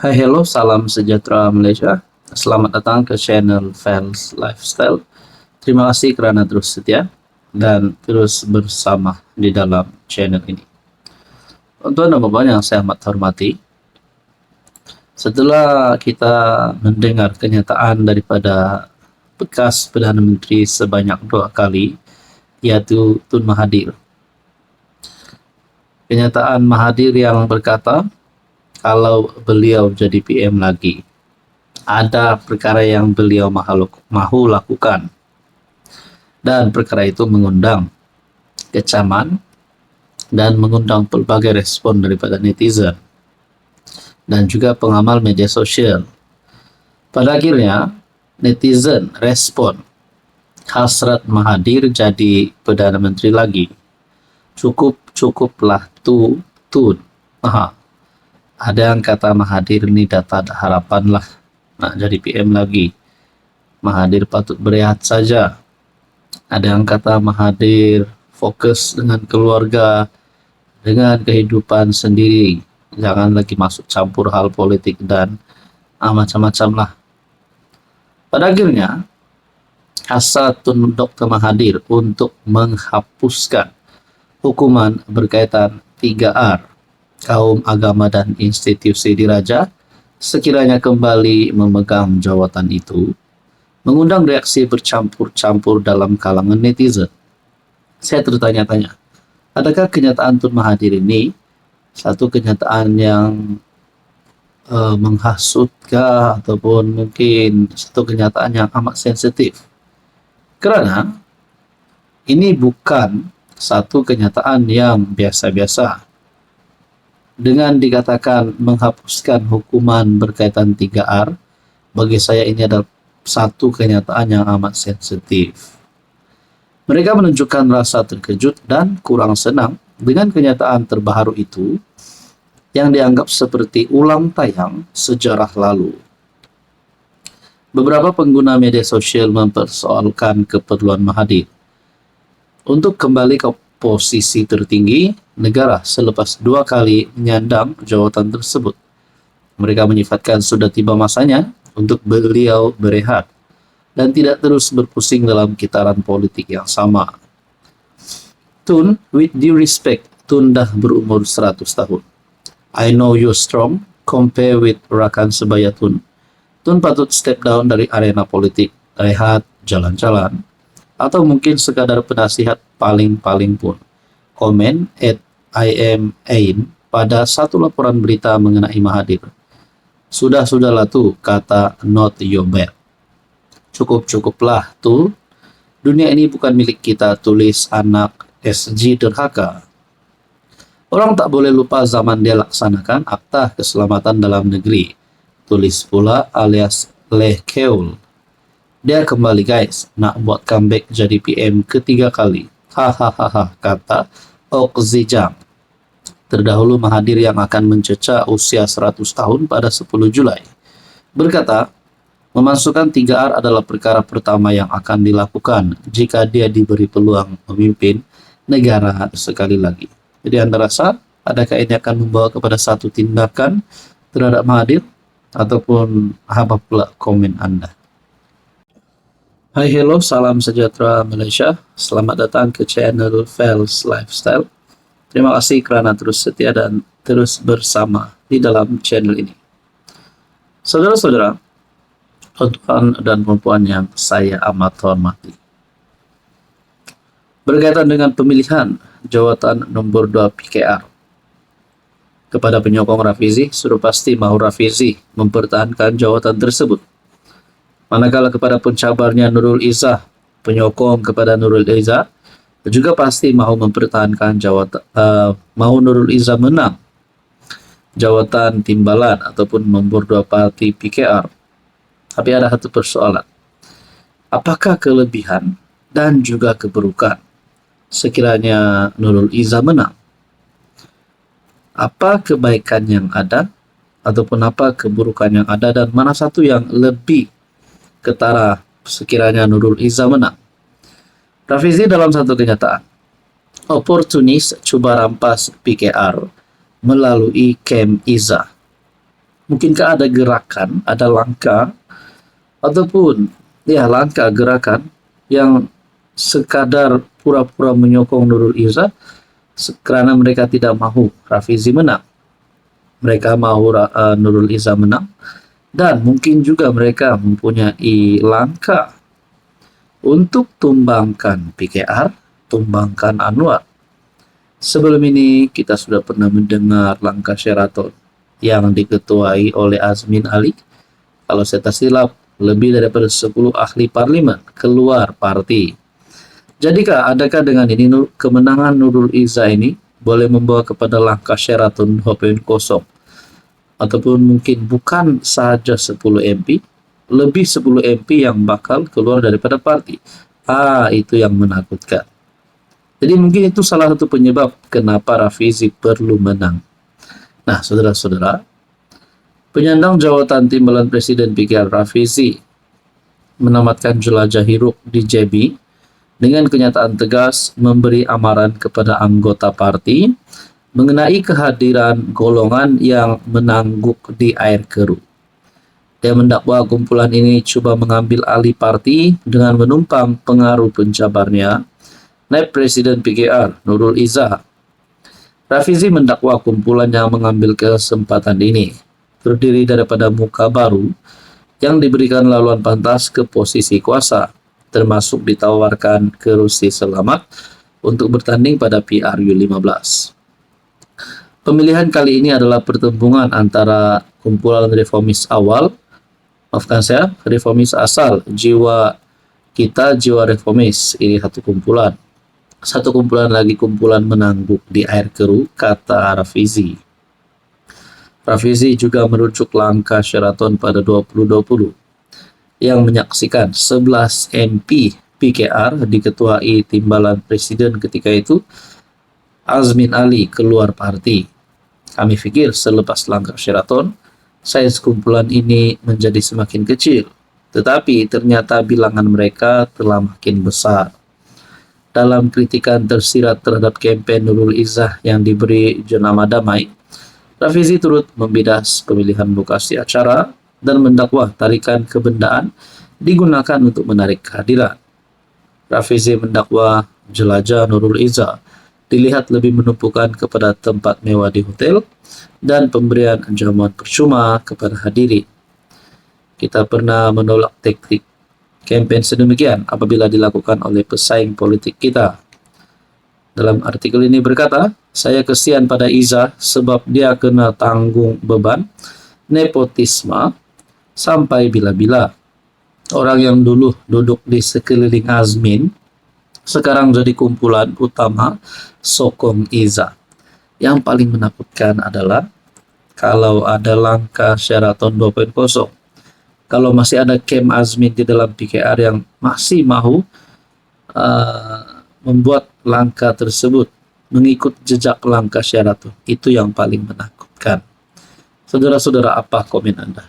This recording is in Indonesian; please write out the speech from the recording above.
Hai hello, salam sejahtera Malaysia. Selamat datang ke channel Fels Lifestyle. Terima kasih kerana terus setia dan terus bersama di dalam channel ini. Tuan dan puan yang saya amat hormati, setelah kita mendengar kenyataan daripada bekas Perdana Menteri sebanyak 2 kali, yaitu Tun Mahathir. Kenyataan Mahathir yang berkata, kalau beliau jadi PM lagi, ada perkara yang beliau mahu lakukan. Dan perkara itu mengundang kecaman dan mengundang pelbagai respon daripada netizen dan juga pengamal media sosial. Pada akhirnya, netizen respon hasrat Mahathir jadi Perdana Menteri lagi. Cukuplah Tun. Ada yang kata Mahathir ni dah tak ada harapan lah nak jadi PM lagi. Mahathir patut berehat saja. Ada yang kata Mahathir fokus dengan keluarga, dengan kehidupan sendiri. Jangan lagi masuk campur hal politik dan macam-macam lah. Pada akhirnya, hasrat Tun Dr. Mahathir untuk menghapuskan hukuman berkaitan 3R, kaum, agama dan institusi diraja, sekiranya kembali memegang jawatan itu, mengundang reaksi bercampur-campur dalam kalangan netizen. Saya tertanya-tanya, adakah kenyataan Tun Mahathir ini satu kenyataan yang menghasutkah ataupun mungkin satu kenyataan yang amat sensitif? Kerana ini bukan satu kenyataan yang biasa-biasa. Dengan dikatakan menghapuskan hukuman berkaitan 3R, bagi saya ini adalah satu kenyataan yang amat sensitif. Mereka menunjukkan rasa terkejut dan kurang senang dengan kenyataan terbaru itu yang dianggap seperti ulang tayang sejarah lalu. Beberapa pengguna media sosial mempersoalkan keperluan Mahathir untuk kembali ke posisi tertinggi negara selepas 2 kali menyandang jawatan tersebut. Mereka menyifatkan sudah tiba masanya untuk beliau berehat dan tidak terus berpusing dalam kitaran politik yang sama. Tun, with due respect, Tun dah berumur 100 tahun. I know you're strong, compare with rakan sebaya Tun. Tun patut step down dari arena politik, rehat, jalan-jalan, atau mungkin sekadar penasihat paling-paling pun. Komen @IamAin pada satu laporan berita mengenai Mahathir. Sudahlah tu, kata not your bad. Cukuplah tu. Dunia ini bukan milik kita, tulis anak SG Derhaka. Orang tak boleh lupa zaman dia laksanakan Akta Keselamatan Dalam Negeri, tulis pula alias Leh Keul. Dia kembali guys, nak buat comeback jadi PM ketiga kali. Hahaha, kata Ok Zijang. Terdahulu Mahathir yang akan mencecah usia 100 tahun pada 10 Julai. Berkata, memasukkan 3R adalah perkara pertama yang akan dilakukan jika dia diberi peluang memimpin negara sekali lagi. Jadi anda rasa, adakah ini akan membawa kepada satu tindakan terhadap Mahathir? Ataupun apa pula komen anda? Hai hello, salam sejahtera Malaysia. Selamat datang ke channel Fels Lifestyle. Terima kasih kerana terus setia dan terus bersama di dalam channel ini. Saudara-saudara, tuan dan puan yang saya amat hormati, berkaitan dengan pemilihan jawatan nombor 2 PKR kepada penyokong Rafizi, sudah pasti mahu Rafizi mempertahankan jawatan tersebut. Manakala kepada pencabarnya Nurul Izzah, penyokong kepada Nurul Izzah juga pasti mahu mempertahankan jawatan, mahu Nurul Izzah menang jawatan timbalan ataupun nombor 2 parti PKR. Tapi ada satu persoalan. Apakah kelebihan dan juga keburukan sekiranya Nurul Izzah menang? Apa kebaikan yang ada ataupun apa keburukan yang ada, dan mana satu yang lebih ketara sekiranya Nurul Izzah menang? Rafizi dalam satu kenyataan, oportunis cuba rampas PKR melalui Kem Izzah. Mungkinkah ada gerakan, ada langkah, ataupun ya langkah gerakan yang sekadar pura-pura menyokong Nurul Izzah karena mereka tidak mahu Rafizi menang. Mereka mahu Nurul Izzah menang, dan mungkin juga mereka mempunyai langkah untuk tumbangkan PKR, tumbangkan Anwar. Sebelum ini kita sudah pernah mendengar langkah Sheraton yang diketuai oleh Azmin Ali. Kalau saya tak silap, lebih daripada 10 ahli parlimen keluar parti. Jadikah, adakah dengan ini kemenangan Nurul Izzah ini boleh membawa kepada langkah Sheraton 2.0? Ataupun mungkin bukan saja 10 MP, lebih 10 MP yang bakal keluar daripada parti. Itu yang menakutkan. Jadi mungkin itu salah satu penyebab kenapa Rafizi perlu menang. Nah, saudara-saudara, penyandang jawatan timbalan Presiden PKR Rafizi menamatkan jelajah hiruk di JB dengan kenyataan tegas memberi amaran kepada anggota parti mengenai kehadiran golongan yang menangguk di air keruh. Dia mendakwa kumpulan ini coba mengambil alih parti dengan menumpang pengaruh penjabarnya, Naib Presiden PKR Nurul Izzah. Rafizi mendakwa kumpulan yang mengambil kesempatan ini terdiri daripada muka baru yang diberikan laluan pantas ke posisi kuasa, termasuk ditawarkan ke Rusdi Selamat untuk bertanding pada PRU15. Pemilihan kali ini adalah pertemuan antara kumpulan reformis awal, maafkan saya, reformis asal, jiwa kita, jiwa reformis, ini satu kumpulan. Satu kumpulan lagi kumpulan menangguk di air keruh, kata Rafizi. Rafizi juga merujuk langkah Sheraton pada 2020 yang menyaksikan 11 MP PKR diketuai timbalan Presiden ketika itu, Azmin Ali, keluar parti. Kami pikir selepas langkah Sheraton, saiz kumpulan ini menjadi semakin kecil, tetapi ternyata bilangan mereka telah makin besar. Dalam kritikan tersirat terhadap kempen Nurul Izzah yang diberi jenama damai, Rafizi turut membidas pemilihan lokasi acara dan mendakwa tarikan kebendaan digunakan untuk menarik kehadiran. Rafizi mendakwa jelajah Nurul Izzah dilihat lebih menumpukan kepada tempat mewah di hotel dan pemberian jamuan percuma kepada hadirin. Kita pernah menolak taktik kempen sedemikian apabila dilakukan oleh pesaing politik kita. Dalam artikel ini berkata, saya kesian pada Izzah sebab dia kena tanggung beban nepotisme sampai bila-bila. Orang yang dulu duduk di sekeliling Azmin sekarang jadi kumpulan utama sokong Izzah. Yang paling menakutkan adalah kalau ada langkah Sheraton 2.0, kalau masih ada camp Azmin di dalam PKR yang masih mahu membuat langkah tersebut mengikut jejak langkah Sheraton, itu yang paling menakutkan. Saudara-saudara, apa komen Anda?